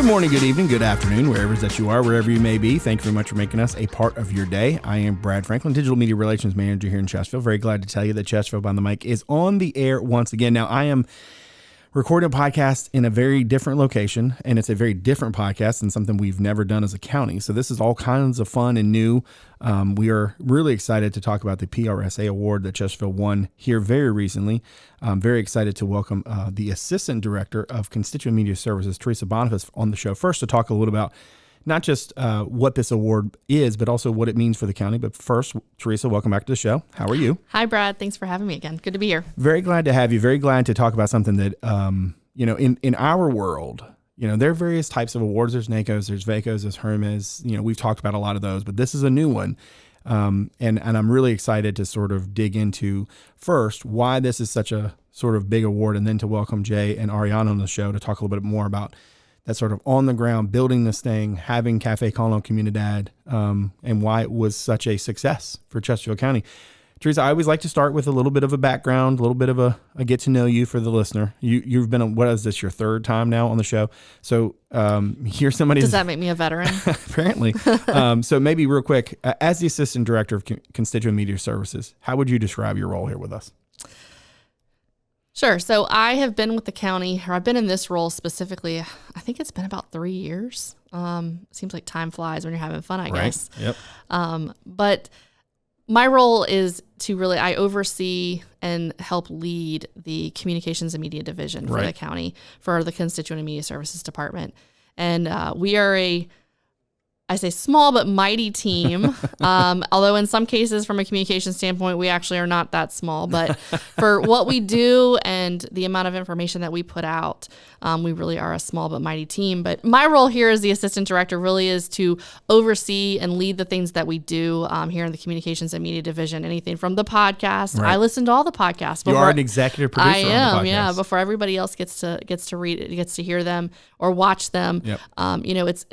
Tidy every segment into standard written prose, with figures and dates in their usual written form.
Good morning, good evening, good afternoon, wherever that you are, wherever you may be. Thank you very much for making us a part of your day. I am Brad Franklin, Digital Media Relations Manager here in Chesterfield. Very glad to tell you that Chesterfield Behind the Mic is on the air once again. Now, I am recording a podcast in a very different location, and it's a very different podcast and something we've never done as a county. So this is all kinds of fun and new. We are really excited to talk about the PRSA Award that Chesterfield won here very recently. I'm very excited to welcome the Assistant Director of Constituent Media Services, Teresa Bonifas, on the show. First, to talk a little about not just what this award is, but also what it means for the county. But first, Teresa, welcome back to the show. How are you? Hi, Brad. Thanks for having me again. Good to be here. Very glad to have you. Very glad to talk about something that, in our world, there are various types of awards. There's NACOs, there's VACOs, there's Hermes. We've talked about a lot of those, but this is a new one. And I'm really excited to sort of dig into first why this is such a sort of big award, and then to welcome Jay and Ariana on the show to talk a little bit more about that sort of on the ground, building this thing, having Café Comunidad, and why it was such a success for Chesterfield County. Teresa, I always like to start with a little bit of a background, a little bit of a get to know you for the listener. You've been, what is this, your third time now on the show? So here's somebody. Does that make me a veteran? Apparently. So maybe real quick, as the Assistant Director of Constituent Media Services, how would you describe your role here with us? Sure. So I have been with the county, or I've been in this role specifically, I think it's been about 3 years. Seems like time flies when you're having fun, I guess. Yep. But my role is to really, I oversee and help lead the Communications and Media Division for the county, for the Constituent and Media Services Department. And we are I say small but mighty team, although in some cases from a communication standpoint, we actually are not that small. But for what we do and the amount of information that we put out, we really are a small but mighty team. But my role here as the Assistant Director really is to oversee and lead the things that we do here in the Communications and Media Division. Anything from the podcast. Right. I listen to all the podcasts. You are an executive producer. I am, on the podcast. Yeah. Before everybody else gets to read it, gets to hear them or watch them. Yep. It's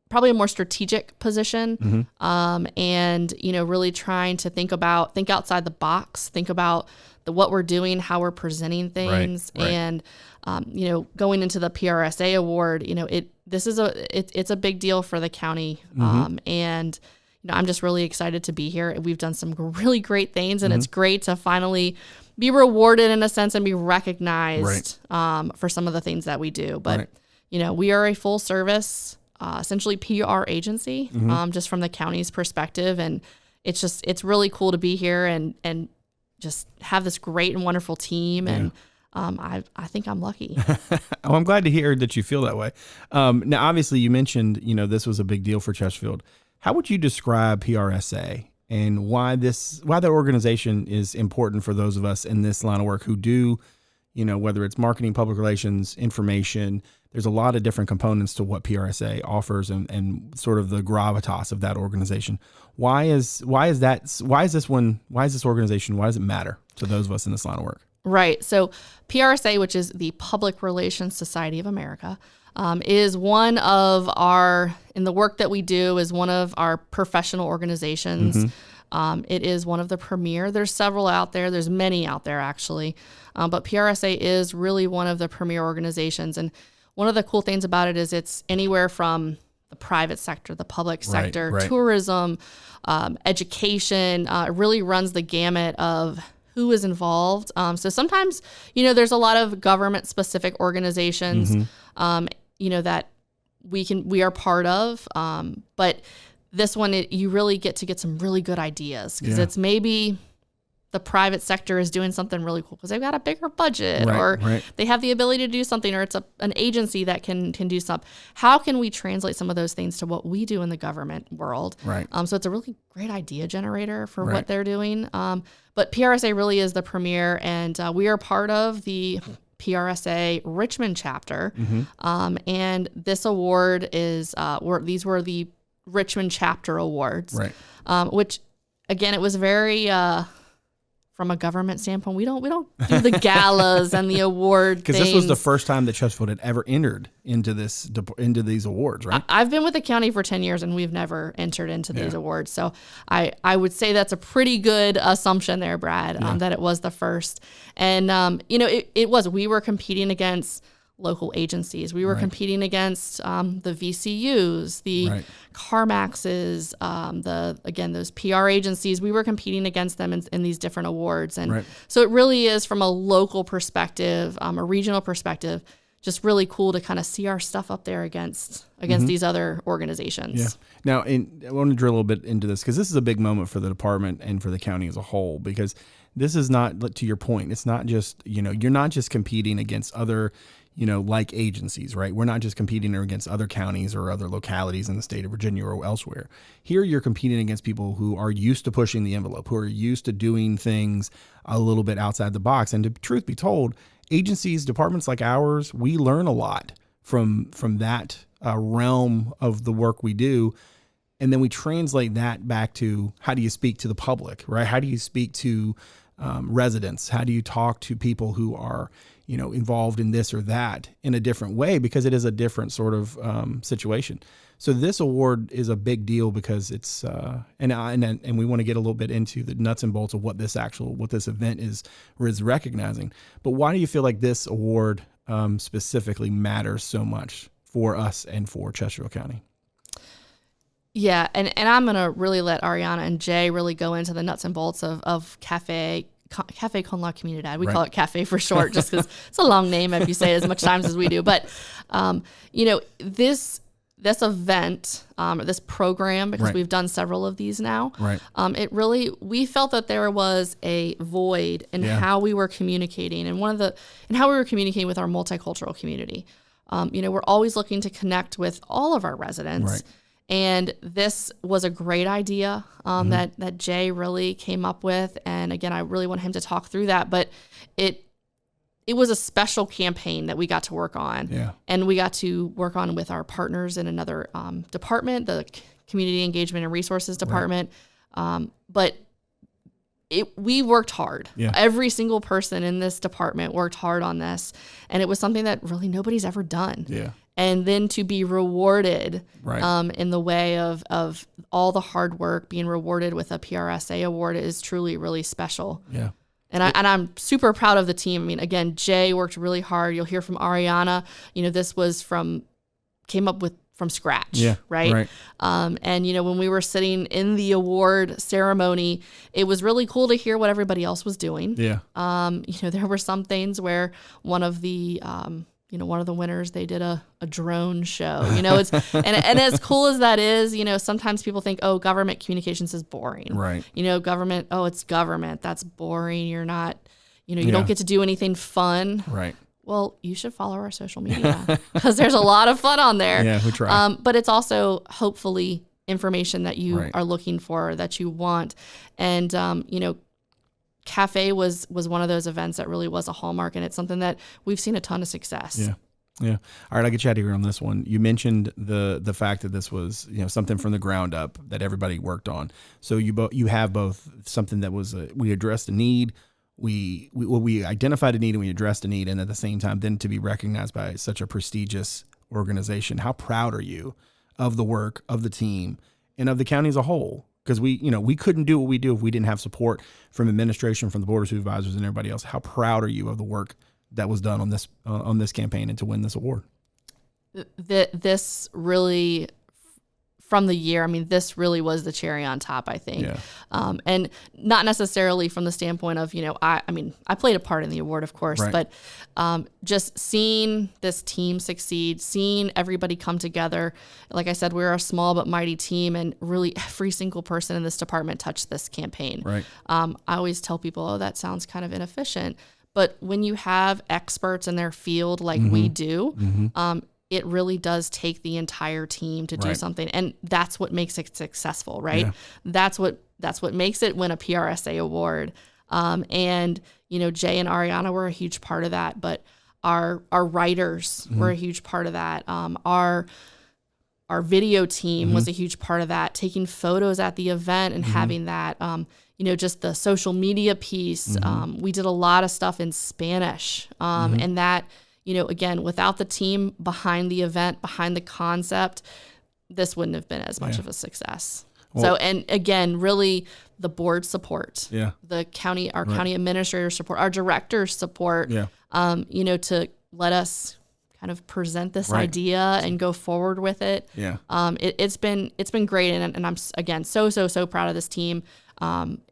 probably a more strategic position, and really trying to think outside the box, think about what we're doing, how we're presenting things, right. And going into the PRSA Award, it's a big deal for the county, and I'm just really excited to be here. We've done some really great things, and it's great to finally be rewarded in a sense and be recognized for some of the things that we do. But we are a full service, essentially PR agency, just from the county's perspective. And it's really cool to be here and just have this great and wonderful team. Yeah. And I think I'm lucky. Oh, I'm glad to hear that you feel that way. Now, obviously you mentioned, this was a big deal for Chesterfield. How would you describe PRSA and why the organization is important for those of us in this line of work who do, whether it's marketing, public relations, information? There's a lot of different components to what PRSA offers and sort of the gravitas of that organization. Why is this organization, why does it matter to those of us in this line of work? Right. So PRSA, which is the Public Relations Society of America, is one of in the work that we do, is one of our professional organizations. It is one of the premier. There's several out there. There's many out there, actually. But PRSA is really one of the premier organizations. And one of the cool things about it is it's anywhere from the private sector, the public sector, tourism, education. It really runs the gamut of who is involved. So sometimes, there's a lot of government-specific organizations, that we are part of. But this one, you really get some really good ideas, because it's maybe the private sector is doing something really cool because they've got a bigger budget, or they have the ability to do something, or it's an agency that can do something. How can we translate some of those things to what we do in the government world? Right. So it's a really great idea generator for what they're doing. But PRSA really is the premier, and we are part of the PRSA Richmond chapter. And this award is, these were the Richmond chapter awards, which again, it was very, from a government standpoint, we don't do the galas and the award things. Because this was the first time that Chesterfield had ever entered into these awards, right? I've been with the county for 10 years, and we've never entered into these awards. So I would say that's a pretty good assumption there, Brad, that it was the first. And, we were competing against local agencies. We were Right. competing against the VCUs, the Right. CarMaxes, those PR agencies. We were competing against them in these different awards. And Right. so it really is, from a local perspective, a regional perspective, just really cool to kind of see our stuff up there against these other organizations. Yeah. Now, I want to drill a little bit into this, because this is a big moment for the department and for the county as a whole, because this is not, to your point, it's not just, you're not just competing against other, like agencies, right? We're not just competing against other counties or other localities in the state of Virginia or elsewhere. Here you're competing against people who are used to pushing the envelope, who are used to doing things a little bit outside the box. And to truth be told, agencies, departments like ours, we learn a lot from that realm of the work we do. And then we translate that back to, how do you speak to the public, right? How do you speak to residents? How do you talk to people who are, involved in this or that in a different way, because it is a different sort of situation. So this award is a big deal because it's, and we want to get a little bit into the nuts and bolts of what this event is recognizing. But why do you feel like this award specifically matters so much for us and for Chesterfield County? Yeah, and I'm going to really let Ariana and Jay really go into the nuts and bolts of Café con la Comunidad. We call it Café for short, just because it's a long name if you say it as much times as we do. But, this event, this program, because we've done several of these now, we felt that there was a void in how we were communicating, and how we were communicating with our multicultural community. We're always looking to connect with all of our residents. Right. And this was a great idea that Jay really came up with. And again, I really want him to talk through that. But it was a special campaign that we got to work on. Yeah. And we got to work on with our partners in another department, the Community Engagement and Resources Department. Right. But we worked hard. Yeah. Every single person in this department worked hard on this. And it was something that really nobody's ever done. Yeah. And then to be rewarded in the way of all the hard work, being rewarded with a PRSA award is truly really special. Yeah. And I'm super proud of the team. I mean, again, Jay worked really hard. You'll hear from Ariana, this was came up with from scratch. Yeah. Right. And, when we were sitting in the award ceremony, it was really cool to hear what everybody else was doing. Yeah. There were some things where one of the winners, they did a drone show, it's, and as cool as that is, sometimes people think, oh, government communications is boring. Right. Government, oh, it's government. That's boring. You're not, you don't get to do anything fun. Right. Well, you should follow our social media because there's a lot of fun on there. Yeah, we try. But it's also hopefully information that you are looking for, that you want. And, Café was one of those events that really was a hallmark, and it's something that we've seen a ton of success. Yeah. Yeah. All right. I'll get you out of here on this one. You mentioned the fact that this was, something from the ground up that everybody worked on. So you have both something that was, we addressed a need. We identified a need and we addressed a need. And at the same time, then to be recognized by such a prestigious organization. How proud are you of the work of the team and of the county as a whole? Because we couldn't do what we do if we didn't have support from administration, from the board of supervisors, and everybody else. How proud are you of the work that was done on this campaign and to win this award? This really, from the year, this really was the cherry on top, I think. Yeah. And not necessarily from the standpoint of, I played a part in the award, of course, but just seeing this team succeed, seeing everybody come together. Like I said, we're a small but mighty team, and really every single person in this department touched this campaign. Right. I always tell people, oh, that sounds kind of inefficient. But when you have experts in their field like we do, it really does take the entire team to do something. And that's what makes it successful, right? Yeah. That's what makes it win a PRSA award. And, Jay and Ariana were a huge part of that, but our writers were a huge part of that. Our video team was a huge part of that, taking photos at the event and having that, just the social media piece. We did a lot of stuff in Spanish, and that, again, without the team behind the event, behind the concept, this wouldn't have been as much of a success. Well, so, and again, really the board support, the county, our county administrator support, our director's support, to let us kind of present this Right. idea and go forward with it. Yeah. It's been great, and I'm again so proud of this team.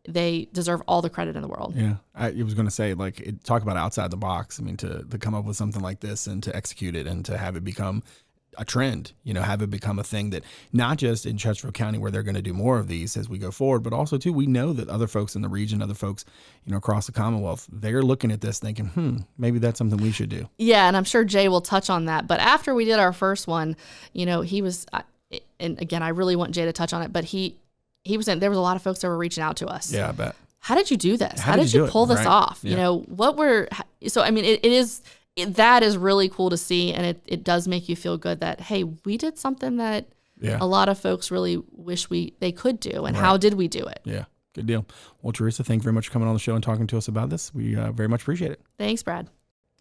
They deserve all the credit in the world. Yeah. I was going to say, like, talk about outside the box. I mean, to come up with something like this and to execute it and to have it become a trend, have it become a thing that not just in Chesterfield County where they're going to do more of these as we go forward, but also too, we know that other folks in the region, other folks, across the Commonwealth, they're looking at this thinking, maybe that's something we should do. Yeah. And I'm sure Jay will touch on that. But after we did our first one, he was, and again, I really want Jay to touch on it, but he was saying there was a lot of folks that were reaching out to us. Yeah, I bet. How did you do this? How How did you pull this right. off? Yeah. That is really cool to see. And it does make you feel good that, hey, we did something that a lot of folks really wish they could do. And how did we do it? Yeah, good deal. Well, Teresa, thank you very much for coming on the show and talking to us about this. We very much appreciate it. Thanks, Brad.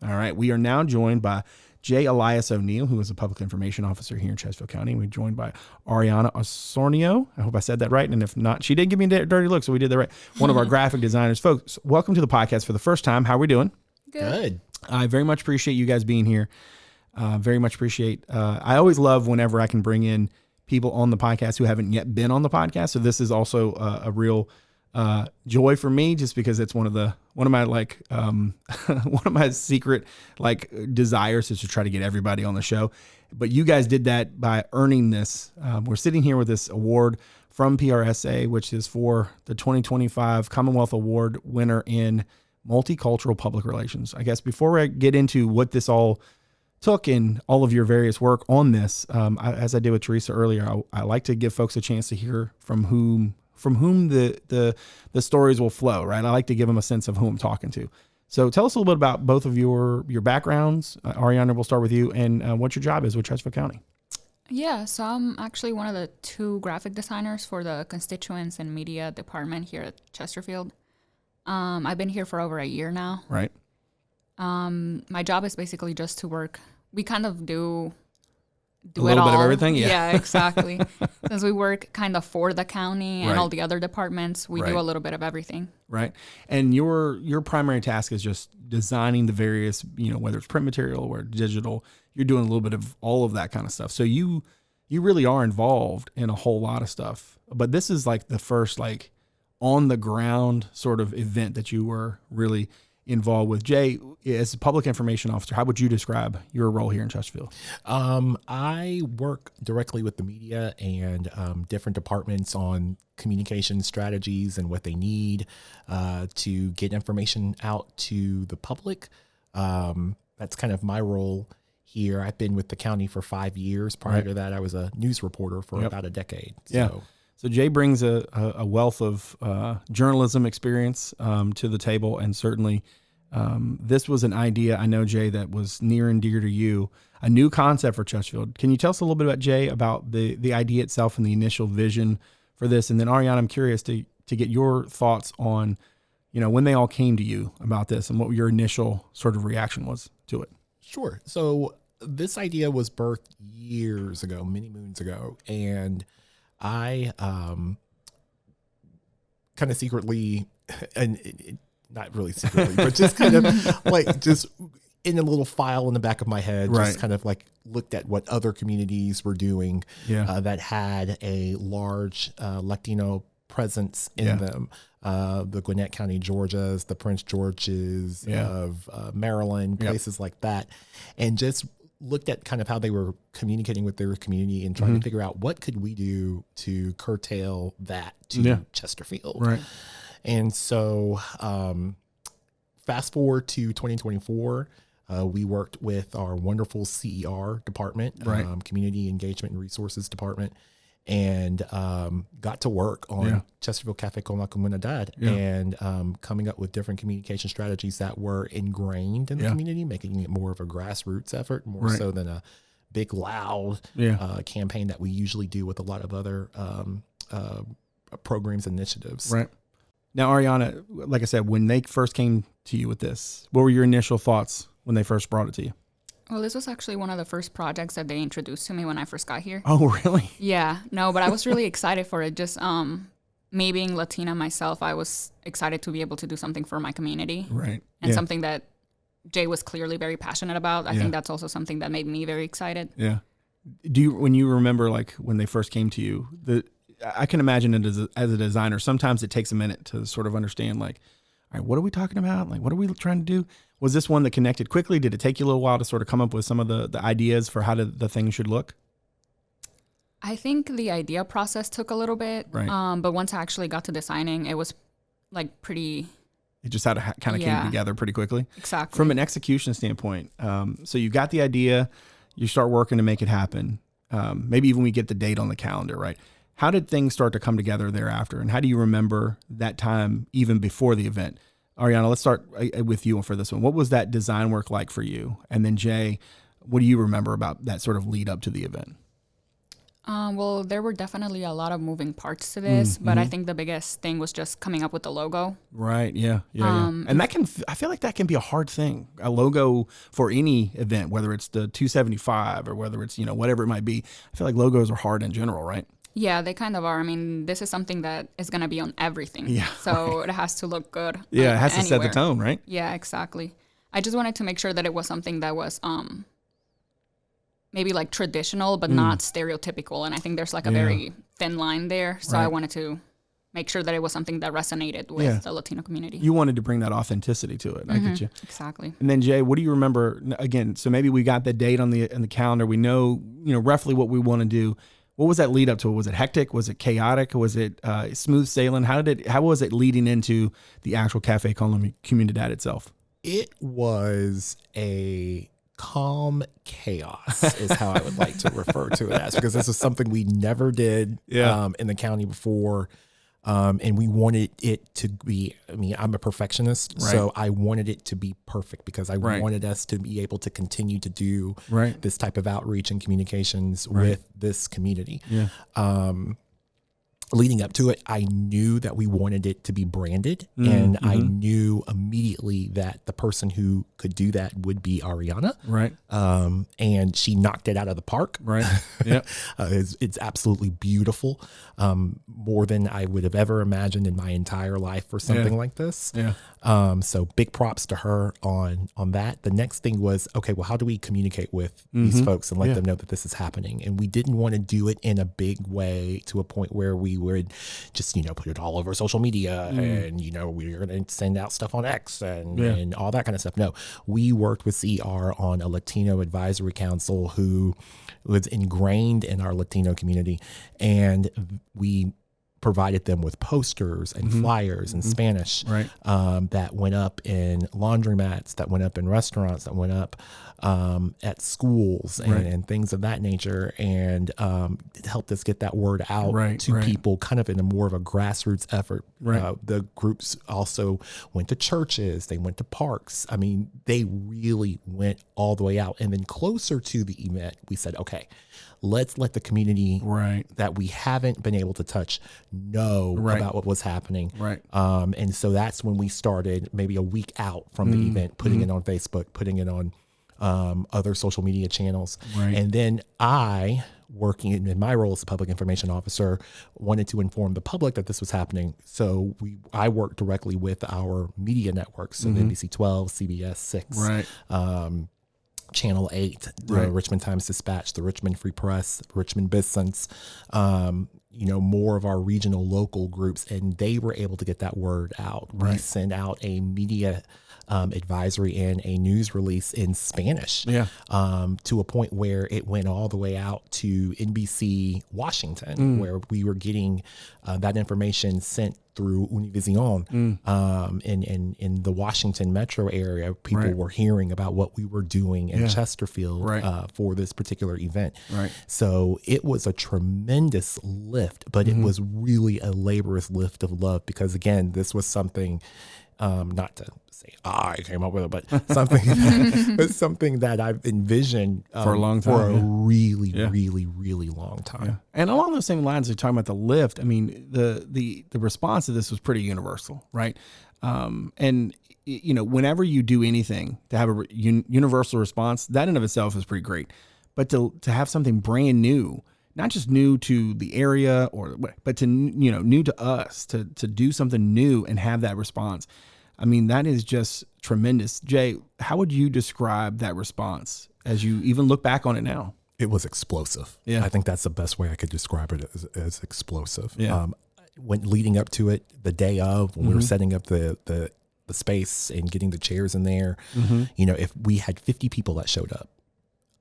All right. We are now joined by J. Elias O'Neill, who is a public information officer here in Chesterfield County. We're joined by Ariana Osornio. I hope I said that right. And if not, she did give me a dirty look, so we did that right. One of our graphic designers. Folks, welcome to the podcast for the first time. How are we doing? Good. I very much appreciate you guys being here. Very much appreciate. I always love whenever I can bring in people on the podcast who haven't yet been on the podcast. So this is also a real joy for me, just because it's one of my one of my secret desires is to try to get everybody on the show. But you guys did that by earning this. We're sitting here with this award from PRSA, which is for the 2025 Commonwealth Award winner in Multicultural Public Relations. I guess before we get into what this all took and all of your various work on this, as I did with Teresa earlier, I like to give folks a chance to hear from whom the stories will flow, right? I like to give them a sense of who I'm talking to. So tell us a little bit about both of your backgrounds. Ariana, we'll start with you, and what your job is with Chesterfield County. Yeah, so I'm actually one of the 2 graphic designers for the Constituents and Media department here at Chesterfield. I've been here for over a year now. Right. My job is basically just to work. We kind of do a little it all. bit of everything. Yeah, exactly. Since we work kind of for the county and Right. all the other departments, we Right. do a little bit of everything. Right. And your primary task is just designing the various, whether it's print material or digital, you're doing a little bit of all of that kind of stuff. So you really are involved in a whole lot of stuff. But this is like the first on the ground sort of event that you were really involved with. Jay, as a public information officer, how would you describe your role here in Chesterfield? I work directly with the media and different departments on communication strategies and what they need to get information out to the public. That's kind of my role here. I've been with the county for 5 years. Prior to that, I was a news reporter for about a decade. So Jay brings a wealth of journalism experience to the table, and certainly this was an idea, I know, Jay, that was near and dear to you, a new concept for Chesterfield. Can you tell us a little bit about, Jay, about the idea itself and the initial vision for this? And then Ariana, I'm curious to get your thoughts on, when they all came to you about this and what your initial sort of reaction was to it. Sure. So this idea was birthed years ago, many moons ago, and I kind of secretly, and not really secretly, but just kind of just in a little file in the back of my head, just kind of looked at what other communities were doing that had a large Latino presence in them. The Gwinnett County Georgias, the Prince Georges of Maryland, places like that. And just looked at kind of how they were communicating with their community and trying to figure out what could we do to curtail that to Chesterfield. Right. And so fast forward to 2024, we worked with our wonderful CER department, Community Engagement and Resources Department, and got to work on Chesterfield Café con la Comunidad and coming up with different communication strategies that were ingrained in the community, making it more of a grassroots effort, more so than a big, loud campaign that we usually do with a lot of other programs, initiatives. Right. Now, Ariana, like I said, when they first came to you with this, what were your initial thoughts when they first brought it to you? Well, this was actually one of the first projects that they introduced to me when I first got here. Oh, really? Yeah. No, but I was really excited for it. Just me being Latina myself, I was excited to be able to do something for my community. Right. And something that Jay was clearly very passionate about. I think that's also something that made me very excited. Yeah. When you remember, like, when they first came to you, I can imagine it as a designer, sometimes it takes a minute to sort of understand, like, all right, what are we talking about? Like, what are we trying to do? Was this one that connected quickly? Did it take you a little while to sort of come up with some of the ideas for how the thing should look? I think the idea process took a little bit, right. But once I actually got to designing, it was like pretty... It just had to kind of came together pretty quickly. Exactly. From an execution standpoint, so you got the idea, you start working to make it happen. Maybe even we get the date on the calendar, right? How did things start to come together thereafter? And how do you remember that time even before the event? Ariana, let's start with you for this one. What was that design work like for you? And then Jay, what do you remember about that sort of lead up to the event? Well, there were definitely a lot of moving parts to this, but I think the biggest thing was just coming up with the logo. Right. Yeah. And I feel like that can be a hard thing. A logo for any event, whether it's the 275 or whether it's, whatever it might be. I feel like logos are hard in general, right? Yeah, they kind of are. I mean, this is something that is going to be on everything. Yeah. So it has to look good. Yeah. It has to set the tone, right? Yeah, exactly. I just wanted to make sure that it was something that was, maybe like traditional, but not stereotypical. And I think there's like a very thin line there. So I wanted to make sure that it was something that resonated with the Latino community. You wanted to bring that authenticity to it. I get you. Exactly. And then Jay, what do you remember again? So maybe we got the date on the calendar. We know, roughly what we want to do. What was that lead up to? Was it hectic? Was it chaotic? Was it smooth sailing? How was it leading into the actual Café Comunidad itself? It was a calm chaos is how I would like to refer to it as, because this is something we never did in the county before. And we wanted it to be, I'm a perfectionist, so I wanted it to be perfect because I wanted us to be able to continue to do this type of outreach and communications with this community. Yeah. Leading up to it, I knew that we wanted it to be branded, and I knew immediately that the person who could do that would be Ariana. Right. And she knocked it out of the park. Right. Yeah. It's absolutely beautiful. More than I would have ever imagined in my entire life for something like this. Yeah. So big props to her on that. The next thing was, okay, well, how do we communicate with these folks and let them know that this is happening? And we didn't want to do it in a big way to a point where we would just, put it all over social media and, we were going to send out stuff on X and all that kind of stuff. No, we worked with CR on a Latino advisory council who was ingrained in our Latino community, and we provided them with posters and flyers in Spanish that went up in laundromats, that went up in restaurants, that went up at schools and things of that nature, and it helped us get that word out to people kind of in a more of a grassroots effort. The groups also went to churches, they went to parks. They really went all the way out. And then closer to the event, we said, okay, let's let the community that we haven't been able to touch know about what was happening. And so that's when we started, maybe a week out from the event, putting it on Facebook, putting it on other social media channels. And then I, working in my role as a public information officer, wanted to inform the public that this was happening. So I worked directly with our media networks, so NBC 12, CBS 6, Channel 8, the Richmond Times-Dispatch, the Richmond Free Press, Richmond Business, more of our regional local groups, and they were able to get that word out. We sent out a media advisory and a news release in Spanish to a point where it went all the way out to NBC Washington, where we were getting that information sent through Univision in the Washington metro area. People were hearing about what we were doing in Chesterfield for this particular event. So it was a tremendous lift, but it was really a laborious lift of love, because again, this was something, not to say I came up with it, but something that I've envisioned for a long time, for a really, really long time. Yeah. And along those same lines, you're talking about the lift. The response to this was pretty universal, right? And whenever you do anything to have a universal response, that in of itself is pretty great. But to have something brand new, not just new to the area but to, new to us, to do something new and have that response. That is just tremendous. Jay, how would you describe that response as you even look back on it now? It was explosive. Yeah. I think that's the best way I could describe it, as explosive. Yeah. When leading up to it, the day of, when we were setting up the space and getting the chairs in there, if we had 50 people that showed up,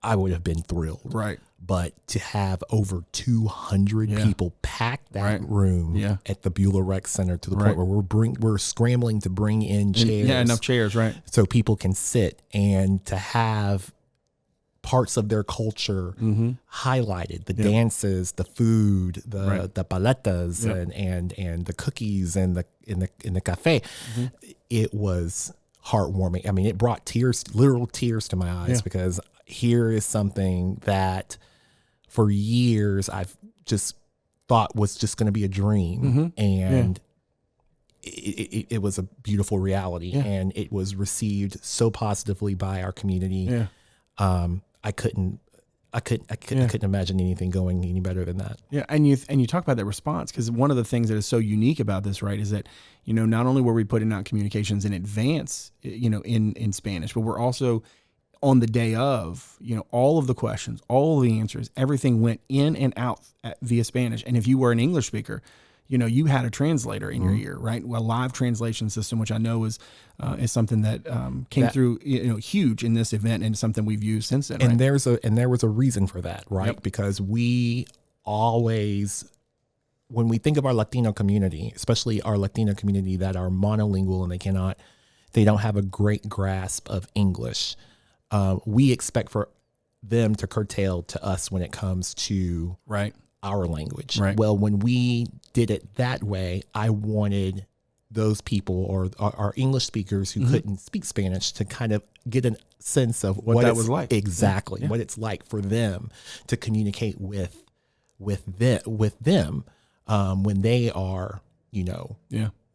I would have been thrilled. Right. But to have over 200 people pack that room at the Beulah Rec Center to the point where we're scrambling to bring in chairs. Yeah, enough chairs, right. So people can sit, and to have parts of their culture highlighted, the dances, the food, the paletas and the cookies and the cafe. It was heartwarming. I mean, it brought literal tears to my eyes, because here is something that for years I've just thought was just going to be a dream. And it was a beautiful reality, and it was received so positively by our community. I couldn't imagine anything going any better than that. Yeah, and you talk about that response, because one of the things that is so unique about this, right, is that not only were we putting out communications in advance, in Spanish, but we're also on the day of, all of the questions, all of the answers, everything went in and out via Spanish. And if you were an English speaker, you had a translator in your ear, right? Well, a live translation system, which I know is something that came through, huge in this event, and something we've used since then. And right? there was a reason for that, right? Yep. Because we always, when we think of our Latino community, especially our Latino community that are monolingual and they don't have a great grasp of English, we expect for them to curtail to us when it comes to our language. Right. Well, when we did it that way, I wanted those people, or our English speakers who couldn't speak Spanish, to kind of get a sense of what that was like. Exactly. What it's like for them to communicate with them when they are,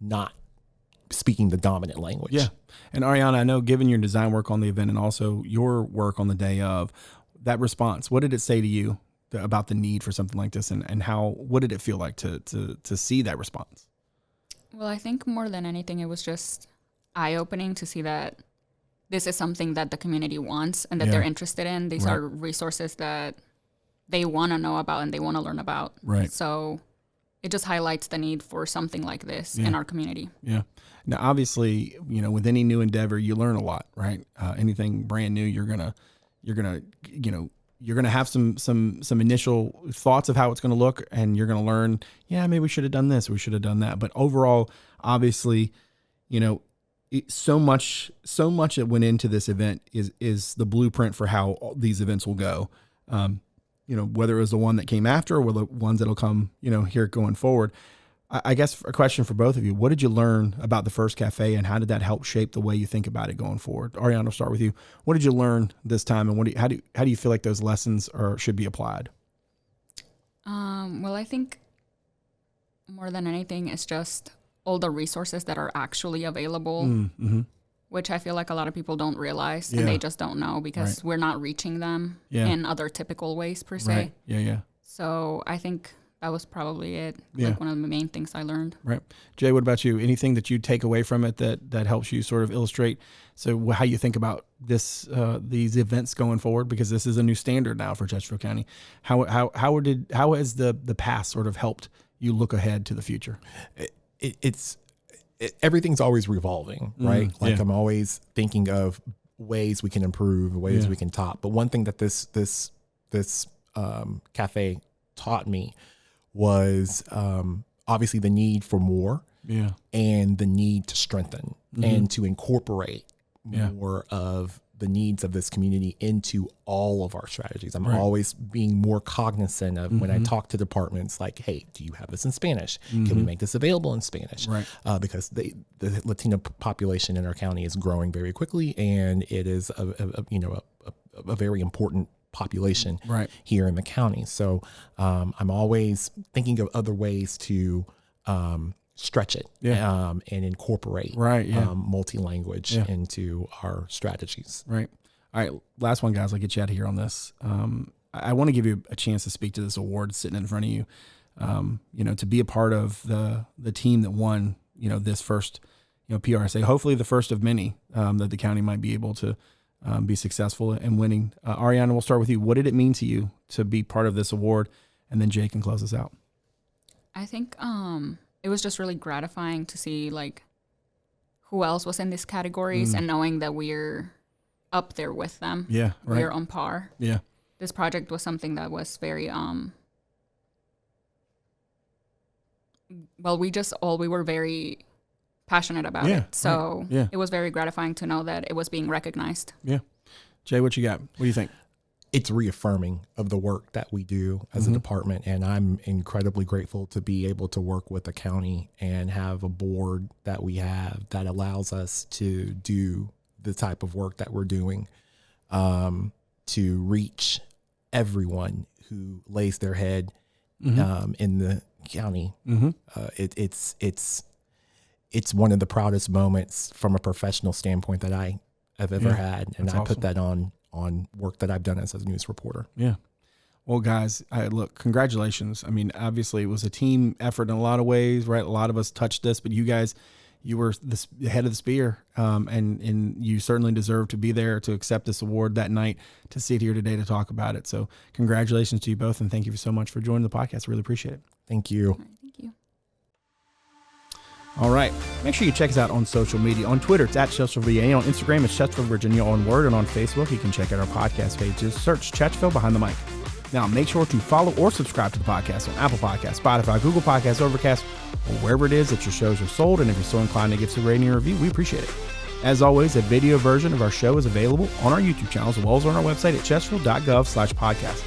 not speaking the dominant language. Yeah. And Ariana, I know, given your design work on the event and also your work on the day of, that response, what did it say to you about the need for something like this, and what did it feel like to see that response? Well, I think more than anything, it was just eye-opening to see that this is something that the community wants and that they're interested in. These are resources that they want to know about and they want to learn about. Right. So it just highlights the need for something like this in our community. Yeah. Now, obviously, with any new endeavor, you learn a lot, right? Anything brand new, you're gonna have some initial thoughts of how it's going to look, and you're going to learn, maybe we should have done this, we should have done that. But overall, obviously, so much that went into this event is the blueprint for how these events will go. Whether it was the one that came after or the ones that'll come, here going forward. I guess a question for both of you: what did you learn about the first cafe, and how did that help shape the way you think about it going forward? Ariana, I'll start with you. What did you learn this time, and how do you feel like those lessons should be applied? Well, I think more than anything, it's just all the resources that are actually available, which I feel like a lot of people don't realize, and they just don't know because we're not reaching them in other typical ways per se. Right. Yeah. So I think that was probably it. Like one of the main things I learned. Right. Jay, what about you? Anything that you take away from it that helps you sort of illustrate how you think about these events going forward? Because this is a new standard now for Chesterfield County. How has the past sort of helped you look ahead to the future? Everything's always revolving, right? I'm always thinking of ways we can improve, ways we can top. But one thing that this cafe taught me was obviously the need for more, and the need to strengthen and to incorporate more of the needs of this community into all of our strategies. I'm always being more cognizant of when I talk to departments, like, hey, do you have this in Spanish? Can we make this available in Spanish? Right. Because the Latino population in our county is growing very quickly, and it is a very important population here in the county. So I'm always thinking of other ways to stretch it and incorporate multi-language into our strategies. Right. All right. Last one, guys. I'll get you out of here on this. I want to give you a chance to speak to this award sitting in front of you, to be a part of the team that won, this first PRSA, hopefully the first of many that the county might be able to be successful in winning. Ariana, we'll start with you. What did it mean to you to be part of this award? And then Jay can close us out. I think it was just really gratifying to see like who else was in these categories and knowing that we're up there with them. Yeah, right. We're on par. Yeah. This project was something that was very we were very passionate about it. So it was very gratifying to know that it was being recognized. Yeah. Jay, what you got? What do you think? It's reaffirming of the work that we do as a department. And I'm incredibly grateful to be able to work with the county and have a board that we have that allows us to do the type of work that we're doing, to reach everyone who lays their head in the county. It's one of the proudest moments from a professional standpoint that I have ever had. And I put that on work that I've done as a news reporter. Yeah. Well, guys, look, congratulations. I mean, obviously it was a team effort in a lot of ways, right? A lot of us touched this, but you guys, you were the head of the spear, and you certainly deserve to be there to accept this award that night, to sit here today to talk about it. So congratulations to you both, and thank you so much for joining the podcast. Really appreciate it. Thank you. Thank you. All right. Make sure you check us out on social media. On Twitter, it's @ChesterfieldVA. On Instagram, it's Chesterfield Virginia, on Word. And on Facebook, you can check out our podcast pages. Search Chesterfield Behind the Mic. Now, make sure to follow or subscribe to the podcast on Apple Podcasts, Spotify, Google Podcasts, Overcast, or wherever it is that your shows are sold. And if you're so inclined to give us a rating or review, we appreciate it. As always, a video version of our show is available on our YouTube channel, as well as on our website at chesterfield.gov/podcast.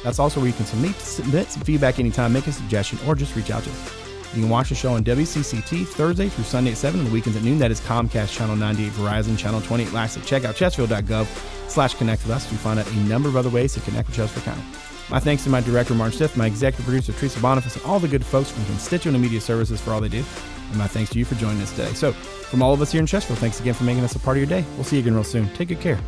That's also where you can submit some feedback anytime, make a suggestion, or just reach out to us. You can watch the show on WCCT Thursday through Sunday at 7 and the weekends at noon. That is Comcast Channel 98, Verizon Channel 28. Lastly, check out chesterfield.gov/connect with us to find out a number of other ways to connect with Chesterfield County. My thanks to my director, Martin Stith, my executive producer, Teresa, Bonifas, and all the good folks from Constituent and Media Services for all they do. And my thanks to you for joining us today. So, from all of us here in Chesterfield, thanks again for making us a part of your day. We'll see you again real soon. Take good care.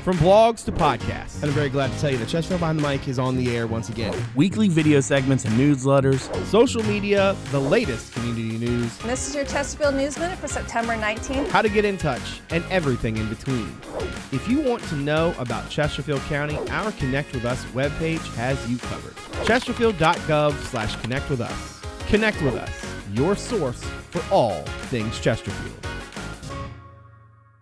From blogs to podcasts. And I'm very glad to tell you that Chesterfield Behind the Mic is on the air once again. Weekly video segments and newsletters. Social media, the latest community news. And this is your Chesterfield News Minute for September 19th. How to get in touch, and everything in between. If you want to know about Chesterfield County, our Connect With Us webpage has you covered. Chesterfield.gov/connect with us. Connect with us, your source for all things Chesterfield.